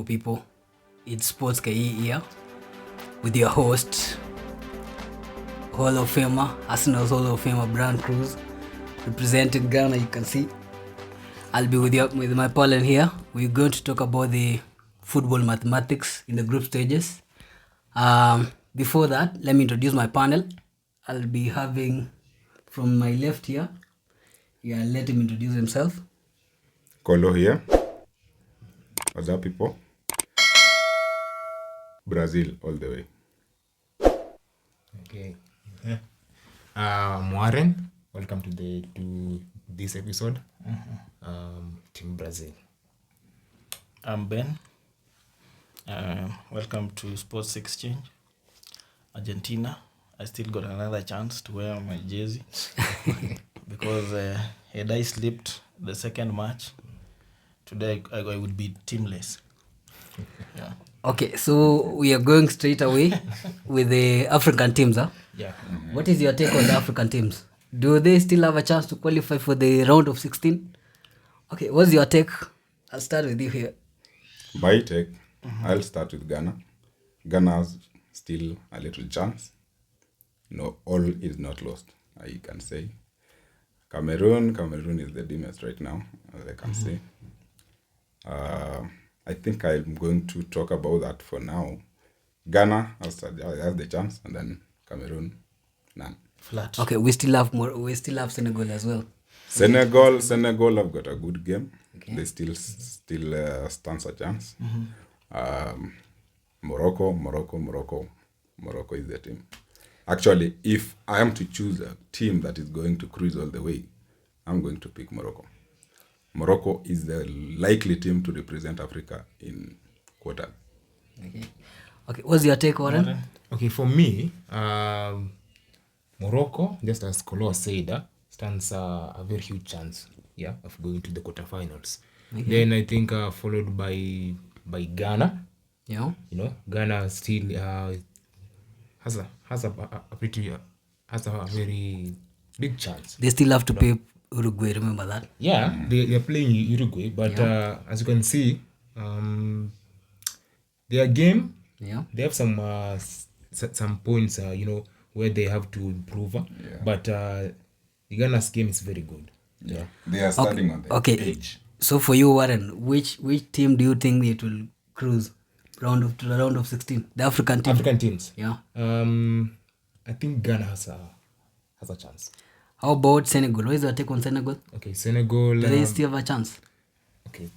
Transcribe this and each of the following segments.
beautiful people. It's Sports KE here with your host, Hall of Famer, Arsenal's Hall of Famer, Brian Cruz, representing Ghana, you can see. I'll be with my Pauline here. We're going to talk about the football mathematics in the group stages. Before that, let me introduce my panel. I'll be having from my left here. Yeah, let him introduce himself. Colo here. What's up, people? Brazil all the way. Okay. Warren, welcome to this episode. Team Brazil. I'm Ben. Welcome to Sports Exchange, Argentina. I still got another chance to wear my jersey because had I slipped the second match, today I would be teamless. Yeah. Okay, so we are going straight away with the African teams. Huh? Yeah. What is your take on the African teams? Do they still have a chance to qualify for the round of 16? Okay, what's your take? I'll start with you here. My take, I'll start with Ghana. Ghana's still a little chance. No, all is not lost, I can say. Cameroon is the dimmest right now, as I can say. I think I'm going to talk about that for now. Ghana has the chance, and then Cameroon, none. Flat. Okay, we still have Senegal as well. Senegal have got a good game. Okay. They still stands a chance. Morocco is the team. Actually, if I am to choose a team that is going to cruise all the way, I'm going to pick Morocco. Morocco is the likely team to represent Africa in quarter. Okay, what's your take, Warren? Okay, for me, Morocco, just as Kolo said, stands a very huge chance, of going to the quarterfinals. Okay. Then I think followed by Ghana. Yeah. You know, Ghana still has a very big chance. They still have to pay Uruguay, remember that? Yeah, they are playing Uruguay, but as you can see, their game, they have some points, where they have to improve. But the Ghana's game is very good. Yeah, they are starting on the edge. So for you, Warren, which team do you think it will cruise to the round of 16? The African team. African teams. Yeah. I think Ghana has a chance. How about Senegal? What is your take on Senegal? Okay, Senegal. Do they still have a chance? Okay,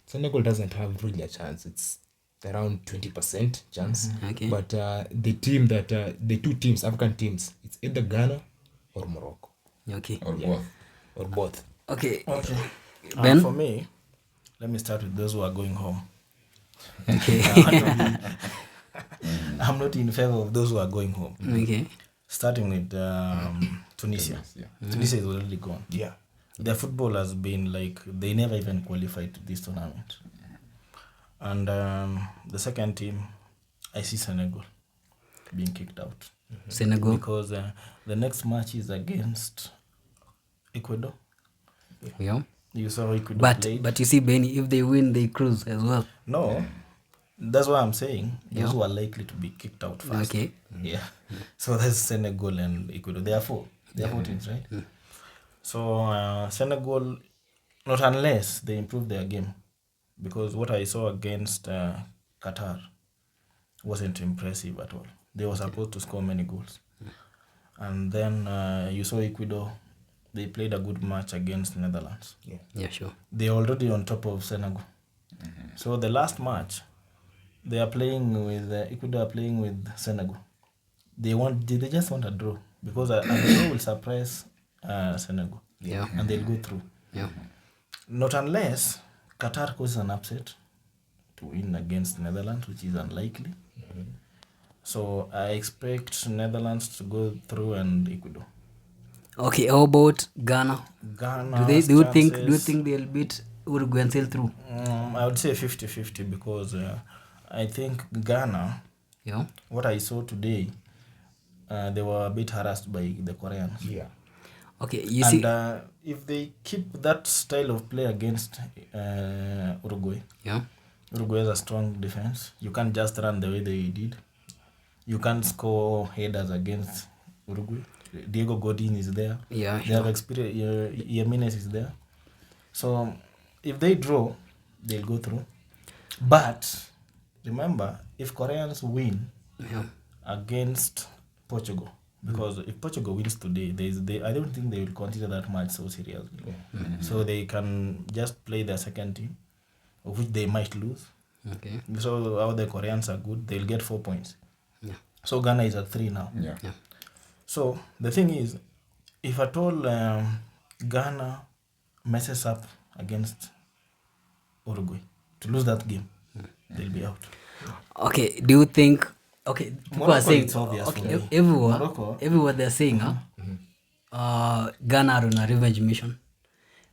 Senegal doesn't have really a chance. It's around 20% chance. Okay. But the two teams, African teams, it's either Ghana or Morocco. Okay. Or both. Okay. Ben? For me, let me start with those who are going home. Okay. I'm not in favor of those who are going home. Okay. Starting with Tunisia. Tunisia is already gone. Yeah. Their football has been like, they never even qualified to this tournament. And the second team, I see Senegal being kicked out. Senegal? Because the next match is against Ecuador. Yeah. You saw Ecuador played. But you see, Benny, if they win, they cruise as well. No. That's what I'm saying. Those who are likely to be kicked out first. Okay. Yeah. So that's Senegal and Ecuador. There are four teams, right? Yeah. So Senegal, not unless they improve their game. Because what I saw against Qatar wasn't impressive at all. They were supposed to score many goals. And then you saw Ecuador, they played a good match against Netherlands. Yeah, sure. They're already on top of Senegal. So the last match, they are playing with Ecuador are playing with Senegal. They just want a draw because a draw will surprise Senegal. Yeah. And they'll go through. Yeah. Not unless Qatar causes an upset to win against Netherlands, which is unlikely. So I expect Netherlands to go through and Ecuador. Okay, how about Ghana? Ghana. Do you think they'll beat Uruguay and sail through? I would say 50-50 because I think Ghana, what I saw today, they were a bit harassed by the Koreans. Yeah. Okay, and if they keep that style of play against Uruguay, Uruguay has a strong defense. You can't just run the way they did. You can't score headers against Uruguay. Diego Godin is there. Yeah, They have experience. Jimenez is there. So if they draw, they'll go through. But remember, if Koreans win Yeah. against Portugal, because if Portugal wins today, I don't think they will consider that match so seriously. So they can just play their second team, of which they might lose. Okay. So how the Koreans are good, they'll get 4 points. Yeah. So Ghana is at 3 now. Yeah. Yeah. So the thing is, if at all Ghana messes up against Uruguay to lose that game, they'll be out. Okay. Do you think? Okay. People are Morocco, saying. it's obvious for Okay. me. Everyone. Morocco. Everyone they're saying, Ghana are on a revenge mission.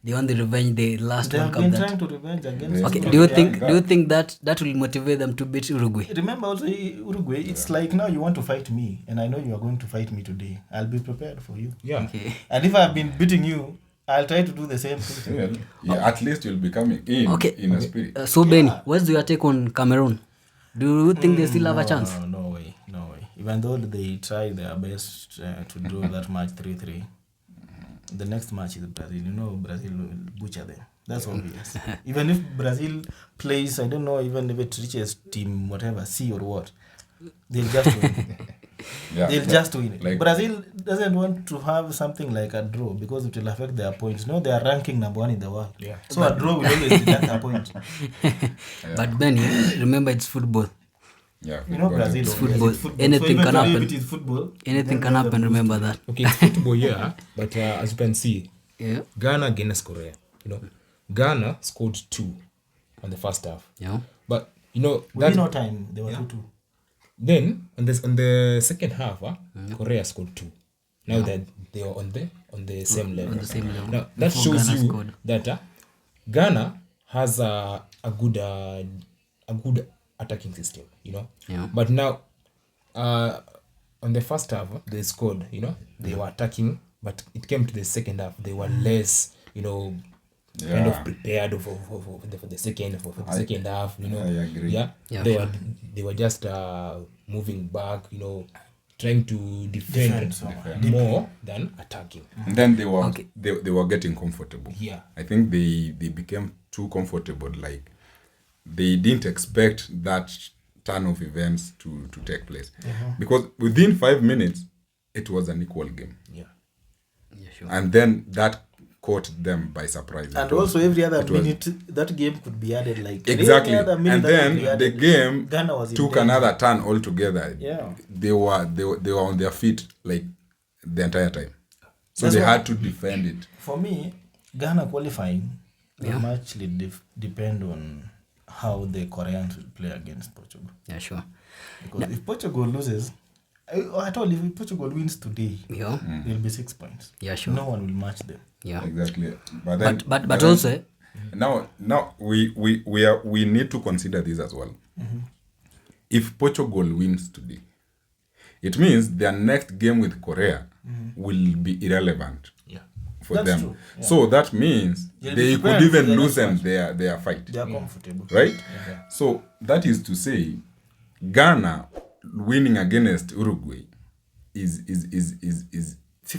They want the revenge the last They World have Cup been that. trying to revenge against. Okay. Uruguay. Do you think? Yeah. Do you think that will motivate them to beat Uruguay? Remember also Uruguay. It's like now you want to fight me, and I know you are going to fight me today. I'll be prepared for you. Yeah. Okay. And if I've been beating you, I'll try to do the same thing. Well, yeah, at least you'll be coming in Okay. in a spirit. So Benny, what's your take on Cameroon? Do you think they still have a chance? No way. Even though they try their best to draw that match 3-3, the next match is Brazil. You know Brazil will butcher them. That's obvious. Even if Brazil plays, I don't know, even if it reaches team whatever, C or what, they'll just win. Yeah, They'll just win. like- Brazil doesn't want to have something like a draw because it will affect their points. No, they are ranking number 1 in the world. Yeah. So a draw will always deduct a point. But Benny, remember it's football. Yeah, You know Brazil. It's obviously, football. Anything even can though happen. If it is football, Anything then can they happen. lose Remember to- that. Okay, it's football, yeah, but as you can see, Yeah. Ghana against Korea. You know, Ghana scored 2 on the first half, Yeah. but you know Within that no time, they were 2-2. then on the second half, Korea scored 2. Now that they are on the same level. On the same level. Now that Before shows Ghana you scored. that Ghana has a good attacking system. You know, Yeah. but now on the first half they scored. You know, they were attacking, but it came to the second half they were less. You know. Kind of Yeah. prepared for the second second half, you know. I agree. Yeah, Yeah, they were just moving back, you know, trying to defend more than attacking. And then they were Okay. they were getting comfortable. Yeah. I think they became too comfortable. Like they didn't expect that turn of events to take place because within 5 minutes it was an equal game, Yeah, Yeah, sure. and then that caught them by surprise. And It was- also every other it was- minute, that game could be added like Exactly, every other minute and that could then be the added. game Ghana was in took danger. another turn altogether. Yeah. They were on their feet like the entire time, so That's they why- had to defend it. For me, Ghana qualifying Yeah. will actually depend on how the Koreans will play against Portugal. Yeah, sure. Because if Portugal loses, at all, if Portugal wins today, Yeah. it'll be 6 points. Yeah, sure. No one will match them. Yeah. Exactly, but then But then- also, now we need to consider this as well. If Portugal wins today, it means their next game with Korea will be irrelevant yeah, for That's them. true, yeah. So that means They'll they be could prepared for even the lose next them their fight, They are comfortable. right? So that is to say, Ghana winning against Uruguay is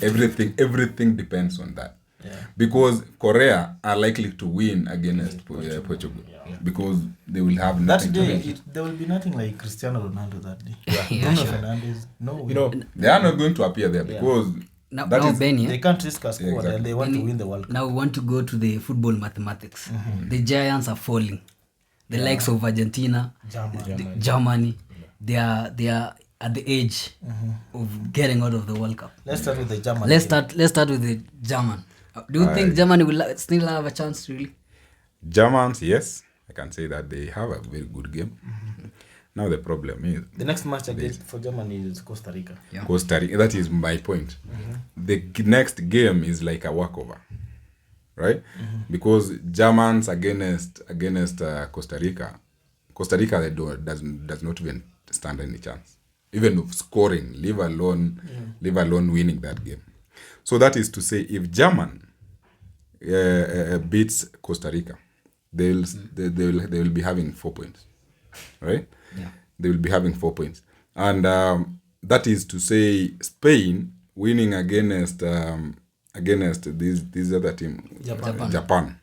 everything depends on that. Yeah. Because Korea are likely to win against Portugal because they will have That nothing to day, lose. there will be nothing like Cristiano Ronaldo that day. Yeah, Bruno sure. Fernandes, no way. you know, They are not going to appear there because now, that now is Benny, They can't risk a squad exactly. and they want to win the World Cup. now we want to go to the football mathematics. The giants are falling. The likes of Argentina, Germany, they are at the edge of getting out of the World Cup. Let's start with the German. Let's game. start with the German. Do you think Germany will still have a chance really? Germans, yes, I can say that they have a very good game. Now the problem is The next match against for Germany is Costa Rica. Yeah. Costa Rica. That is my point. The next game is like a walkover, right? Because Germans against Costa Rica, they does not even stand any chance, even of scoring, leave alone winning that game. So that is to say, if German beats Costa Rica, they will be having 4 points, right? Yeah. They will be having 4 points, and that is to say Spain winning against this other team, Japan.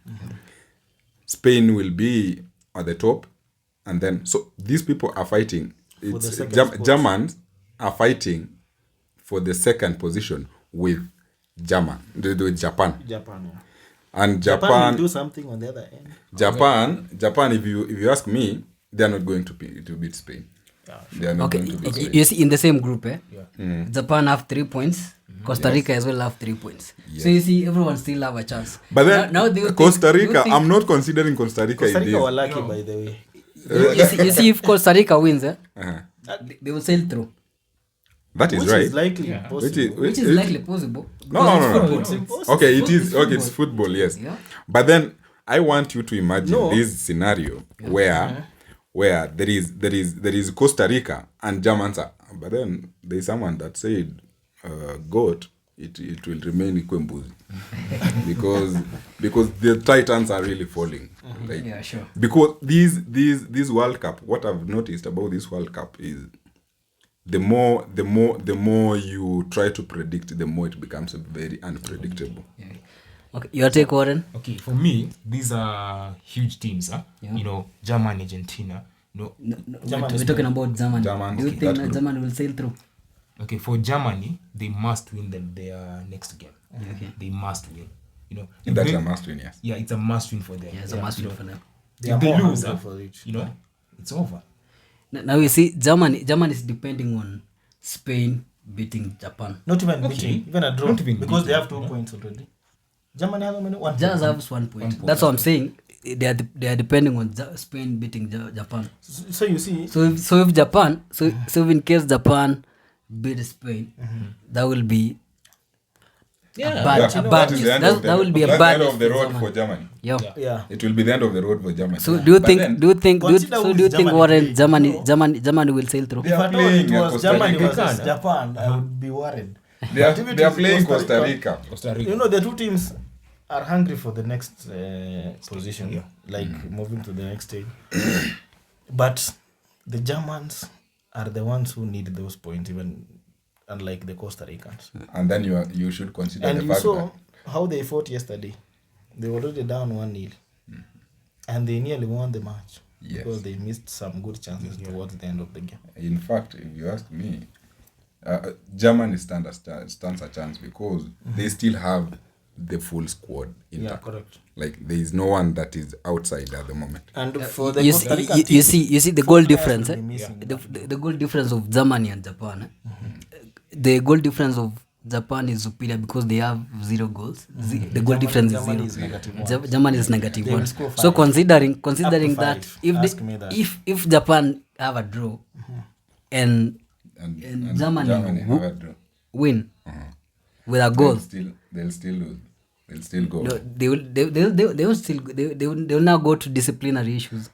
Spain will be at the top, and then so these people are fighting. the It's second spot. Germans are fighting for the second position with Japan. Japan, yeah. And Japan Japan, will do something on the other end. Japan. If you ask me, they are not going to beat Spain. Yeah. They are not Okay, going to beat Spain. you see, in the same group, Yeah. Japan have 3 points. Costa Rica as well have 3 points. So you see, everyone still have a chance. But then now do you Costa think, Rica, I'm not considering Costa Rica Costa in Rica were this. lucky, by the way. you see, if Costa Rica wins, Uh-huh. they will sail through, That is Which right. is likely Yeah. possible. which is likely possible. No, no, no, no. It's impossible. Okay, it is. It's Okay, it's football, yes. Yeah. But then I want you to imagine No. this scenario where there is Costa Rica and Germans are, but then there is someone that said goat it will remain Ikwembuzi because the Titans are really falling. Like, Yeah, sure. because these World Cup, what I've noticed about this World Cup is the more you try to predict, the more it becomes very unpredictable. Yeah. Okay, your take, Warren? Okay, for me, these are huge teams. Yeah. You know, Germany, Argentina. No, Germany we're talking about Germany. Germany, Do you that think group. Germany will sail through? Okay, for Germany, they must win their next game. Okay. They must win. You know, if That's they- a must win, yes. Yeah, it's a must win for them. Yeah, it's a must win for them. They If are they more lose, hungry for it. you know, it's over. Now you see, Germany is depending on Spain beating Japan. Not even Okay. beating, even a draw. Not even Because they beating, have 2 points already. Germany has how many? 1 Just point. have 1 point. That's what I'm saying. They are depending on Spain beating Japan. So you see, So if Japan, so if in case Japan beat Spain, that will be Yeah. a bad That is news. the end of the- That will be a that's bad the end news of the for road Germany. for Germany. Yeah. yeah. It will be the end of the road for Germany. So do you But think then Consider who is Germany Warren playing, Germany no? Germany will sail through? They If are I thought it playing was Costa Germany Rica. versus Japan, I would be worried. They are, But if it they are is playing Costa Rica. Costa Rica. You know, the two teams are hungry for the next position, like moving to the next stage. But the Germans are the ones who need those points, even unlike the Costa Ricans. And then you should consider And the you fact saw that how they fought yesterday. They were already down 1-0. And they nearly won the match. Yes. Because they missed some good chances towards the end of the game. in fact, if you ask me, Germany stands a chance because they still have the full squad intact. correct. Like there is no one that is outside at the moment. And for the You Costa see, Rican you team, see the goal difference. will be missing. The goal difference of Germany and Japan. The goal difference of Japan is superior because they have 0 goals. The goal difference is Germany 0. is negative 1. Germany is negative They will 1. score So 5. considering Up to that 5. if Ask me that. if Japan have a draw and And Germany have a draw. win with a goal, They'll still lose. They'll still go. they will now go to disciplinary issues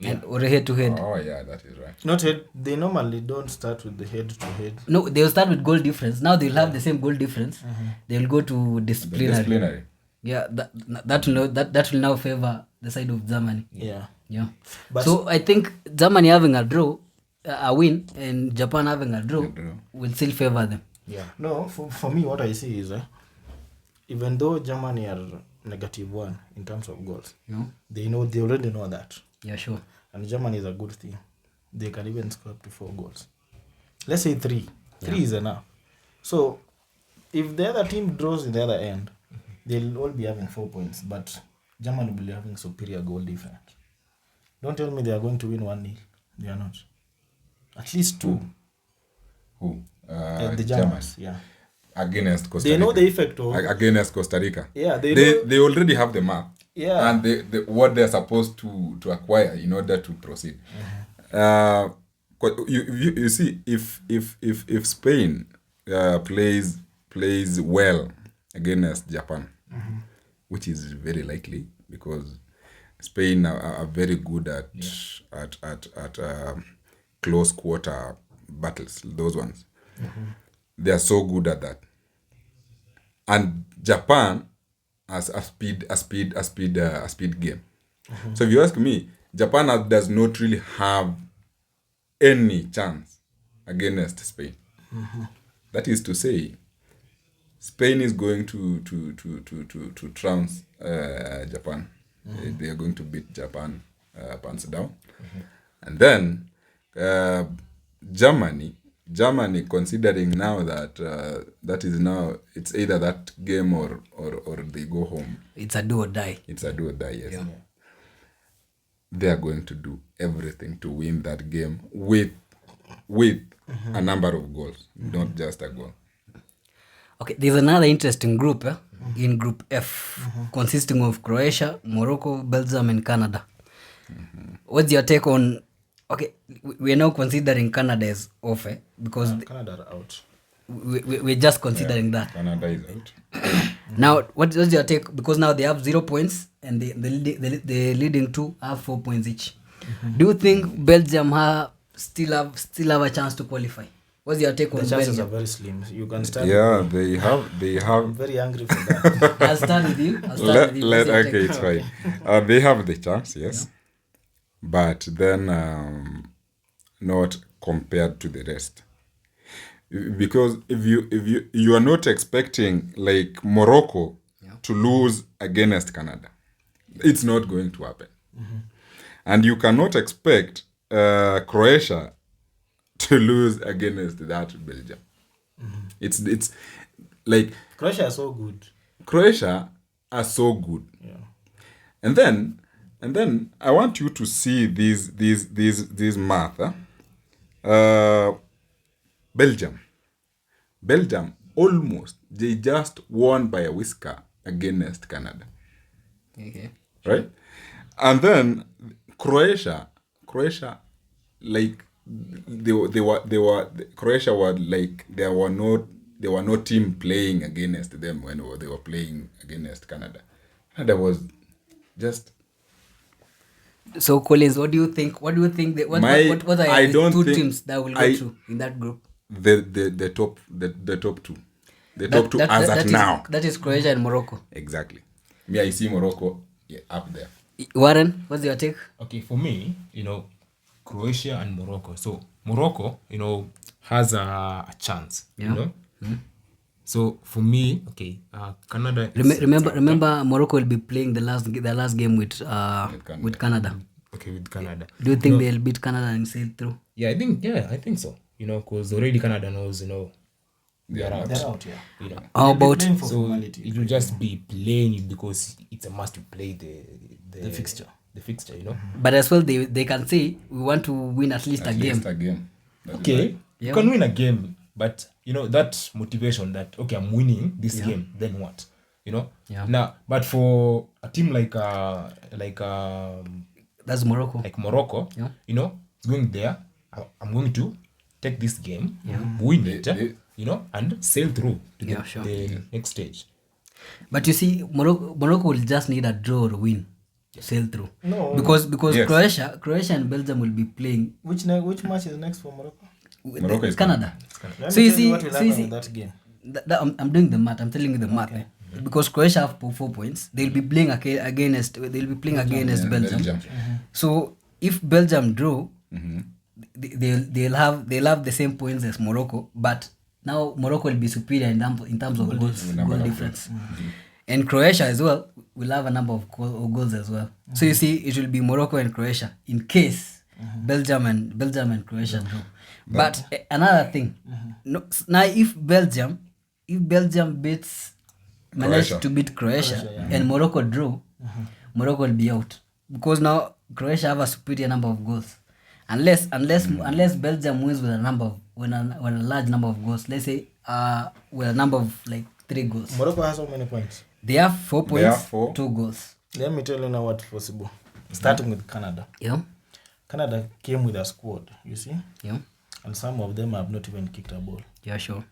and or head to head. Oh yeah, that is right. Not head. They normally don't start with the head to head. No, they will start with goal difference. Now they will have the same goal difference. They will go to disciplinary. Disciplinary. Yeah, that will now favor the side of Germany. Yeah. Yeah. But- So I think Germany having a draw, a win, and Japan having a draw draw. will still favor them. Yeah. No, for me, what I see is even though Germany are -1 in terms of goals, You know? they already know that. Yeah, sure. And Germany is a good team. They can even score up to 4 goals. Let's say 3. 3 is enough. So if the other team draws in the other end, they'll all be having 4 points. But Germany will be having superior goal difference. Don't tell me they are going to win 1-0. They are not. At least 2. Who? The Germans. Yeah. Against Costa They Rica. know the effect of. Against Costa Rica. Yeah, they know- they already have the map. Yeah. And what they're supposed to acquire in order to proceed. You see, if Spain plays well against Japan, which is very likely because Spain are very good at close quarter battles. Those ones, they are so good at that. And Japan has a speed game. So if you ask me, Japan does not really have any chance against Spain. That is to say, Spain is going to trounce Japan. They are going to beat Japan pants down. And then Germany, considering now that that is now, it's either that game or they go home. It's a do or die. It's a do or die, yes. They are going to do everything to win that game with a number of goals, not just a goal. Okay, there's another interesting group in Group F, consisting of Croatia, Morocco, Belgium, and Canada. What's your take on? Okay, we're now considering Canada as off, because Canada are out. we're just considering that. Canada is out. Now, what's your take? Because now they have 0 points, and the leading two have 4 points each. Do you think Belgium still have a chance to qualify? What's your take on The chances Belgium? are very slim. You can start. Yeah, they have. I'm very angry for that. I'll start with you. What's your Okay, take? it's fine. They have the chance, yes, but then not compared to the rest. Because if you are not expecting like Morocco to lose against Canada, it's not going to happen. And you cannot expect Croatia to lose against that Belgium. It's like Croatia are so good. Croatia are so good. Yeah. And then I want you to see these math. Belgium almost, they just won by a whisker against Canada. Okay. Right? And then Croatia, like Croatia were like there were no team playing against them when they were playing against Canada. Canada was just. So Collins, what do you think? What are the two teams that will go through in that group? The top two. The top two as at now. That is Croatia and Morocco. Exactly. Me, I see Morocco up there. Warren, what's your take? Okay, for me, Croatia and Morocco. So Morocco, has a chance. So for me, okay, Canada. Remember, Morocco will be playing the last game with Canada. Okay, with Canada. Do you think they'll beat Canada and sail through? Yeah, I think so. Because already Canada knows, they're out. They're out, yeah. How about Playing for So formality. it will just be playing because it's a must to play the fixture. The fixture, but as well they can say we want to win at least a game. That is Okay, right. you can win a game, but that motivation that okay, I'm winning this game, then what? Yeah. Now, but for a team like That's Morocco. Morocco, Yeah. it's going there. I'm going to take this game, win it, and sail through to Yeah, sure. the next stage. But you see, Morocco will just need a draw or win to sail through. No. Because Yes. Croatia and Belgium will be playing Which match is next for Morocco? with Morocco is Canada. Let So me you tell see, what will happen in that game. I'm doing the math. I'm telling you the math. Because Croatia have 4 points, they'll be playing against Belgium. So if Belgium draw, they'll have the same points as Morocco, but now Morocco will be superior in terms of goal difference. And Croatia as well will have a number of goals as well. So you see, it will be Morocco and Croatia in case Belgium and Croatia draw. But another thing, now if Belgium managed to beat Croatia and Morocco draw, Morocco will be out because now Croatia have a superior number of goals. Unless Belgium wins with a large number of goals, let's say with a number of like 3 goals. Morocco has how many points? They have 4 points, They have 4. 2 goals. Let me tell you now what's possible. Starting with Canada. Yeah, Canada came with a squad, you see? yeah, And some of them have not even kicked a ball. yeah, sure,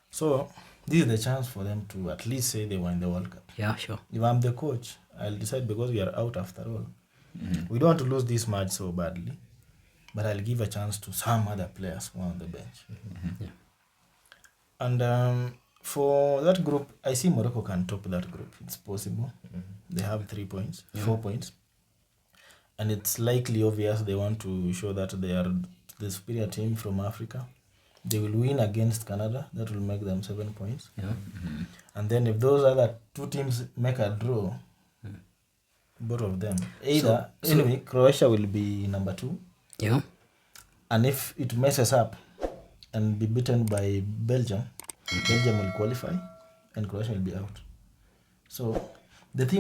So this is the chance for them to at least say they were in the World Cup. yeah, sure. If I'm the coach, I'll decide because we are out after all. We don't want to lose this match so badly, but I'll give a chance to some other players who are on the bench. Yeah. And for that group, I see Morocco can top that group. It's possible. They have 3 points, 4 points. and it's likely obvious they want to show that they are the superior team from Africa. They will win against Canada. That will make them 7 points. Yeah. And then if those other two teams make a draw, both of them, either anyway, Croatia will be number 2. Yeah. And if it messes up and be beaten by Belgium, Belgium will qualify and Croatia will be out. So the thing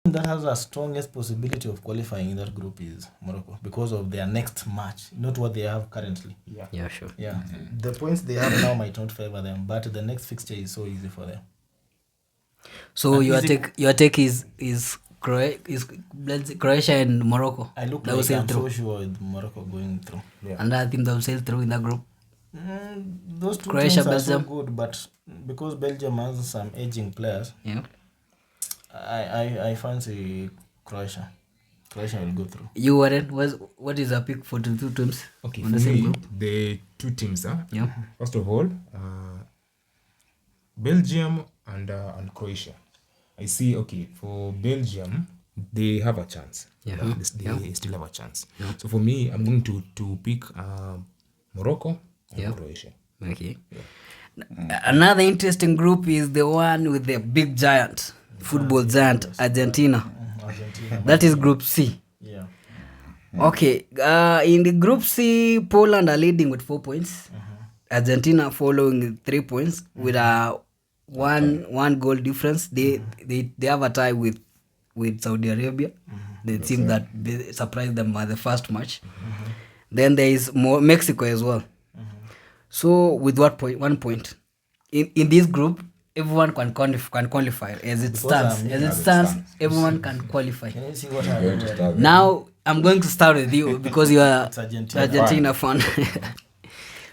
that has the strongest possibility of qualifying in that group is Morocco because of their next match, not what they have currently. Yeah, sure. Yeah, the points they have now might not favor them, but the next fixture is so easy for them. So And your take is Croatia and Morocco. I look That will like sail I'm through. so sure with Morocco going through. Another team that will sail through in that group. Those two Croatia, teams are so Belgium. good, but because Belgium has some aging players, Yeah. I fancy Croatia. Croatia will go through. You Warren, what is your pick for the two teams? Okay, on for the same me, group? the two teams. Yeah. First of all, Belgium and Croatia. I see. Okay, for Belgium, they have a chance. Yeah. They still have a chance. So for me, I'm going to pick Morocco and Croatia. Okay. Another interesting group is the one with the big giant, football giant, Argentina. Argentina. That is Group C. Yeah. Okay. In the Group C, Poland are leading with 4 points. Argentina following with 3 points with a one goal difference. They have a tie with Saudi Arabia, the team that surprised them by the first match. Then there is Mexico as well. So with 1 point in this group, everyone can qualify as it stands. As it stands, everyone can qualify. Can you see what I'm going to happened? start with Now I'm going to start with you because you are It's Argentina. Argentina fan.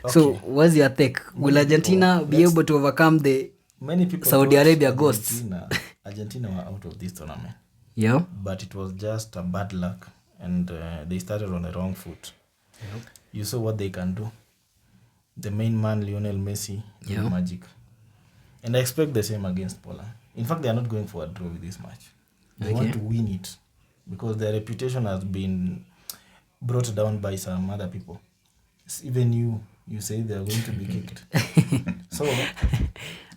So what's your take? Will Argentina be able to overcome the Many people Saudi thought Arabia ghosts? Argentina were out of this tournament, Yeah? but it was just a bad luck, and they started on the wrong foot. You saw what they can do. The main man, Lionel Messi, did Yeah. magic. And I expect the same against Poland. In fact, they are not going for a draw with this match. They want to win it because their reputation has been brought down by some other people. Even you say they are going to be kicked. So,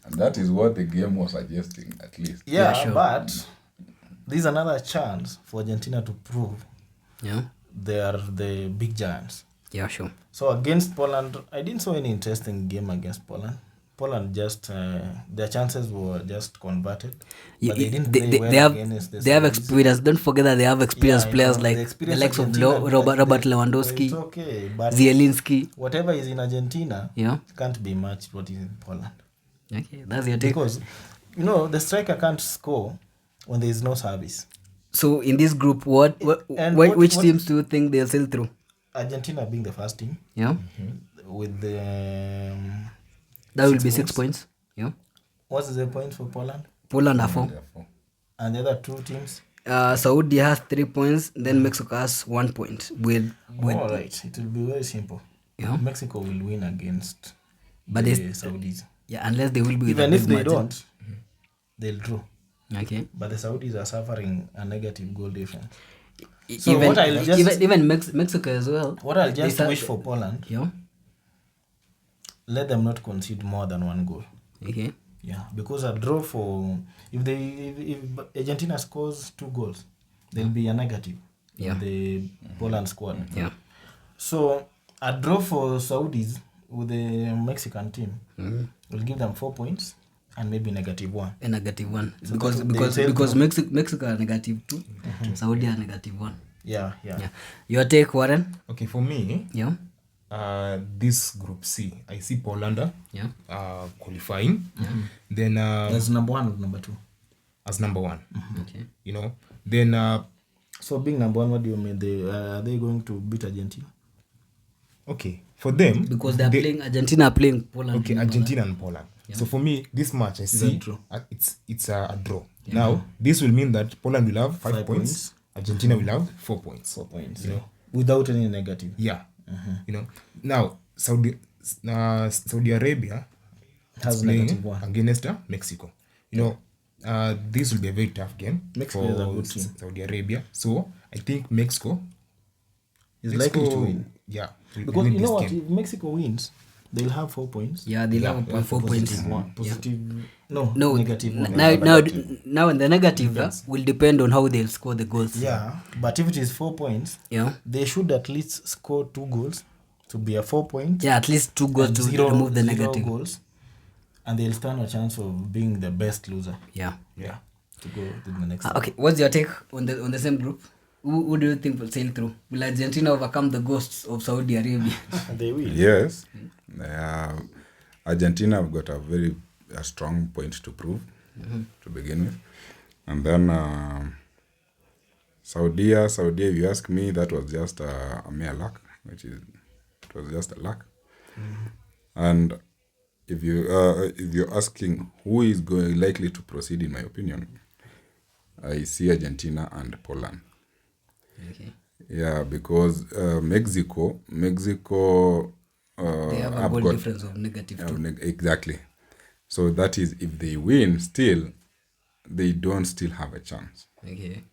and that is what the game was suggesting, at least. yeah, sure. but this is another chance for Argentina to prove Yeah? they are the big giants. Yeah, sure. So against Poland, I didn't see any interesting game against Poland. Poland just their chances were just converted, but they didn't play well against the they have Saudis. experience. Don't forget that they have experienced Yeah, I players know. like The the experienced likes of Argentina, Robert it's Lewandowski, okay, but Zielinski. whatever is in Argentina Yeah. can't be matched what is in Poland. Okay, that's your take. Because the striker can't score when there is no service. So in this group, And which what- teams do you think they'll sail through? Argentina being the first team Yeah, with the that will 6 be 6 points. points. Yeah, What's the point for Poland? Poland are 4. Therefore, And the other two teams? Saudi has 3 points. Then Mexico has 1 point. With All right, it will be very simple. Yeah. Mexico will win against But the they- Saudis. yeah, unless they will be with a Even if big they margin. don't, they'll draw. Okay. But the Saudis are suffering a negative goal difference. E- So even what I'll just- even Mexico as well. What I'll They just start- wish for Poland, Yeah. let them not concede more than 1 goal. Okay. Yeah, because a draw for if Argentina scores 2 goals, there'll be a negative Yeah. in the Poland squad. Yeah. So a draw for Saudis with the Mexican team will give them 4 points and maybe -1. A -1 So because they because sail because through. Mexico are -2, Saudi are -1. Yeah. Yeah. Your take, Warren? Okay, for me, Yeah. this Group C, I see Poland Yeah. qualifying. Then That's number 1 or number 2. as number 1, Okay. Then So being number 1, what do you mean? Are they going to beat Argentina? okay, for them Because they are playing Argentina are playing Poland. Okay, remember Argentina and Poland. So for me, this match I see draw. it's a draw. Now this will mean that Poland will have 5 5 points. Argentina will have 4 points. 4 points. Without any negative. Yeah. Now Saudi Arabia Has playing -1. against Mexico. You know, this will be a very tough game Mexico is a good team. Saudi Arabia. So I think Mexico Is likely to win. Yeah, will Because win you know this what? game. If Mexico wins, they'll have 4 points. Yeah, they'll have Yeah, 4 points. Positive one. Positive. No, No, negative one. now and the negative will depend on how they'll score the goals. Yeah, but if it is 4 points, Yeah. they should at least score 2 goals to be a 4 point. Yeah, at least 2 goals and to zero- remove the zero negative. goals, and they'll stand a chance of being the best loser. Yeah. Yeah, to go to the next. Okay, what's your take on the same group? Who do you think will sail through? Will Argentina overcome the ghosts of Saudi Arabia? They will. Yes. Argentina have got a strong point to prove to begin with. And then Saudi, if you ask me, that was just a mere luck, it was just a luck. And if you're asking who is likely to proceed, in my opinion, I see Argentina and Poland. Okay. Yeah, because Mexico, They have a goal difference of -2. Exactly. So that is, if they win, still they don't still have a chance. Okay.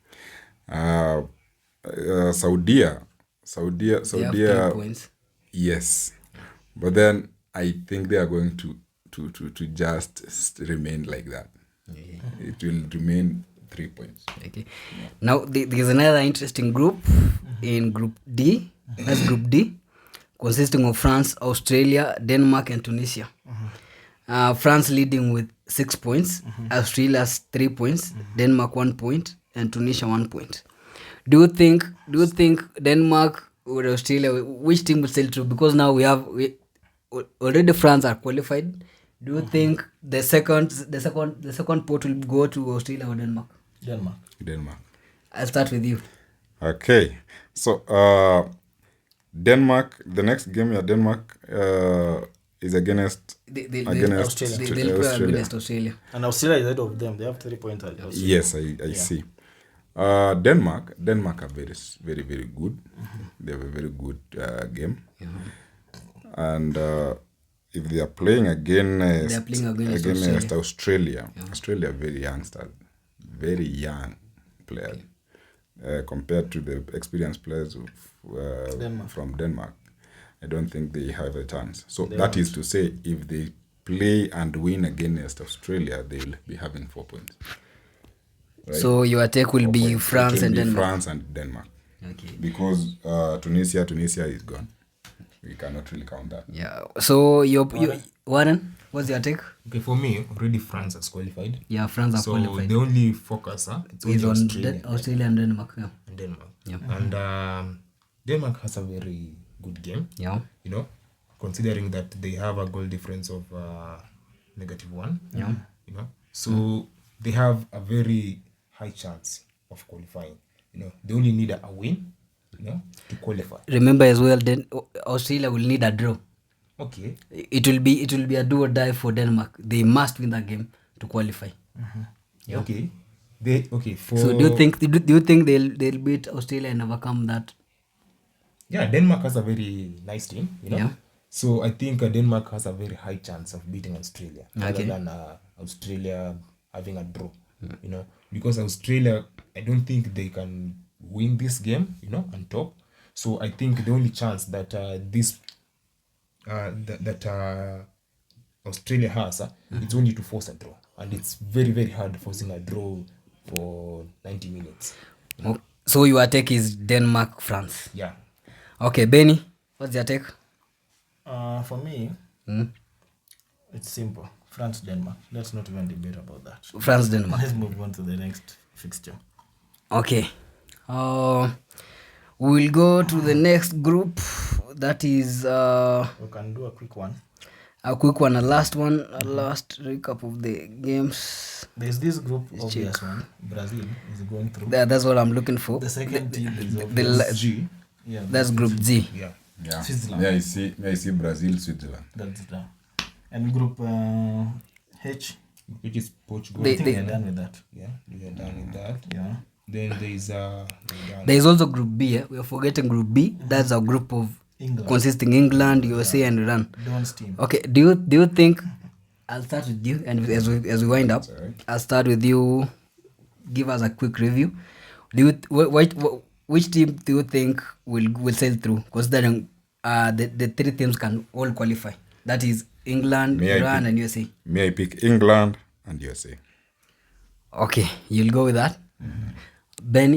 Saudi, They have 3 points. yes, but then I think they are going to just remain like that. Okay. It will remain 3 points. Okay. Now there's another interesting group in Group D. That's Group D, consisting of France, Australia, Denmark, and Tunisia. France leading with 6 points. Australia has 3 points. Denmark 1 point, and Tunisia 1 point. Do you think Denmark or Australia, which team will sail through? Because now we already France are qualified. Do you think the second pot will go to Australia or Denmark? Denmark. I'll start with you. Okay, so Denmark. The next game, Denmark is against They'll Australia. play against Australia. And Australia is ahead of them. They have 3 points. Yes, I see. Denmark are very, very, very good. They have a very good game. And if they are playing against Australia, Australia are very youngsters, very young players compared to the experienced players from Denmark. I don't think they have a chance. So that is to say, if they play and win against Australia, they will be having 4 points. Right? So your take will be France and Denmark. France and Denmark. Okay. Because Tunisia is gone. We cannot really count that. Yeah. So Warren, what's your take? Okay, for me, already France has qualified. Yeah, France are So qualified. the only focus it's Is only on Australia Australia and Denmark. Yeah. and Denmark. Yeah. And Denmark has a very good game. Yeah. You know, considering that they have a goal difference of -1. Yeah. You know, so they have a very high chance of qualifying. You know, they only need a win, you know, to qualify. Remember as well, then Australia will need a draw. Okay. It will be a do or die for Denmark. They must win that game to qualify. Yeah. Okay. For So do you think they'll beat Australia and overcome that? yeah, Denmark has a very nice team, you know. Yeah. So I think Denmark has a very high chance of beating Australia rather Okay. than Australia having a draw, you know, because Australia, I don't think they can win this game, you know, on top. So I think the only chance that Australia has, it's only to force a draw, and it's very, very hard forcing a draw for 90 minutes. So your take is Denmark, France. Yeah. Okay, Benny, what's your take? For me, it's simple. France, Denmark. Let's not even debate about that. France, Denmark. Let's move on to the next fixture. Okay. We'll go to the next group. That is We can do a quick one. a quick one, a last recap of the games. There's this group, obvious one. Brazil is going through. That's what I'm looking for. The second team is The obvious. G. Yeah, That's Group G. Yeah. Yeah. Switzerland. May I see Brazil, Switzerland. That's that. And Group H, Which is Portugal. They- I think we're done with that. Yeah, we are done with that. Yeah. Then there is There is also Group B. We are forgetting Group B. That's a group of England. consisting England, USA, and Iran. Don's team. Okay. Do you think I'll start with you, and as we wind up, Sorry. I'll start with you. Give us a quick review. Do you which team do you think will sail through? Considering the three teams can all qualify. That is England, May I Iran, pick- and USA. May I pick England and USA? Okay, you'll go with that. Ben,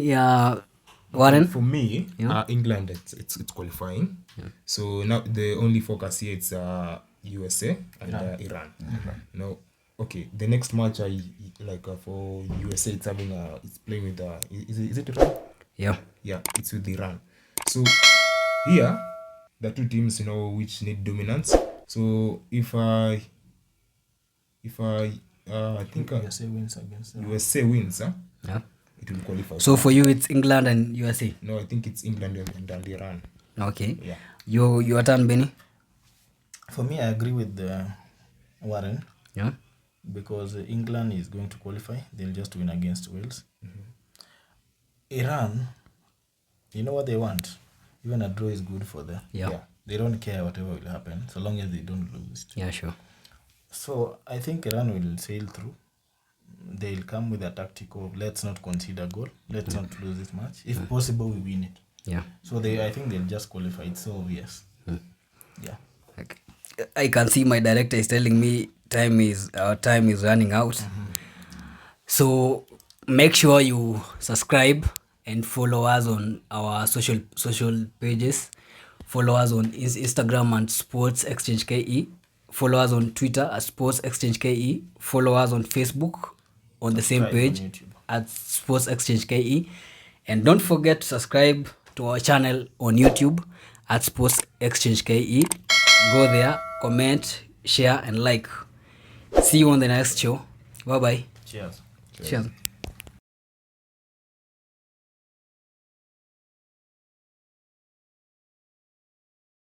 Warren. For me, Yeah. England, it's qualifying. So now the only focus here is USA and Iran. No, okay. The next match for USA, it's playing with is it Iran? Yeah. Yeah, it's with Iran. So here, the two teams, which need dominance. So if I think USA wins against them. USA wins, Yeah. it will qualify. So for you, it's England and USA. No, I think it's England and Iran. Okay. Yeah. Your turn, Benny. For me, I agree with Warren Yeah. because England is going to qualify. They'll just win against Wales. Iran, you know what they want? Even a draw is good for them. Yeah. Yeah. They don't care whatever will happen so long as they don't lose. Yeah, sure. So I think Iran will sail through. They'll come with a tactic of let's not concede a goal. Let's not lose this match. If possible, we win it. Yeah. So I think they'll just qualify. It's so obvious. Yeah. Okay. I can see my director is telling me our time is running out. So make sure you subscribe and follow us on our social pages. Follow us on Instagram and Sports Exchange KE. Follow us on Twitter at Sports Exchange KE. Follow us on Facebook on the same Subscribe on page YouTube. at Sports Exchange KE. And don't forget to subscribe to our channel on YouTube at Sports Exchange KE. Go there, comment, share, and like. See you on the next show. Bye bye. Cheers. Cheers.